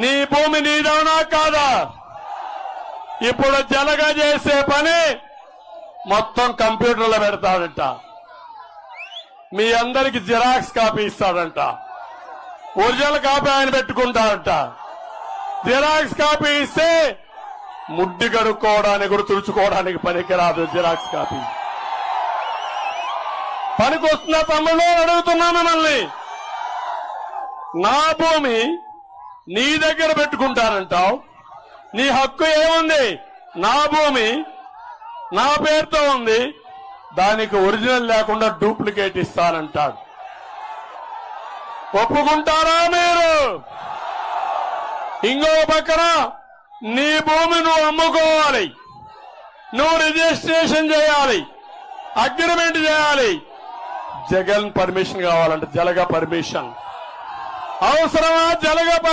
నీ భూమి నీదవునా కాదా? ఇప్పుడు జలగా చేసే పని మొత్తం కంప్యూటర్లో పెడతాడంట. మీ అందరికి జిరాక్స్ కాపీ ఇస్తాడంట. ఒరిజినల్ కాపీ ఆయన పెట్టుకుంటాడంట. జిరాక్స్ కాపీ ఇస్తే ముడ్డి కడుక్కోవడానికి కూడా తుడుచుకోవడానికి పనికిరాదు. జిరాక్స్ కాపీ పనికొస్తున్న తమ్ముళ్ళు అడుగుతున్నా మిమ్మల్ని. నా భూమి నీ దగ్గర పెట్టుకుంటానంటావు. నీ హక్కు ఏముంది? నా భూమి నా పేరుతో ఉంది, దానికి ఒరిజినల్ లేకుండా డూప్లికేట్ ఇస్తానంటాడు. ఒప్పుకుంటారా మీరు? ఇంకో పక్కన నీ భూమి నువ్వు అమ్ముకోవాలి, నువ్వు రిజిస్ట్రేషన్ చేయాలి, అగ్రిమెంట్ చేయాలి. జగన్ పర్మిషన్ కావాలంటే జలగ పర్మిషన్ అవసరమా? జలగ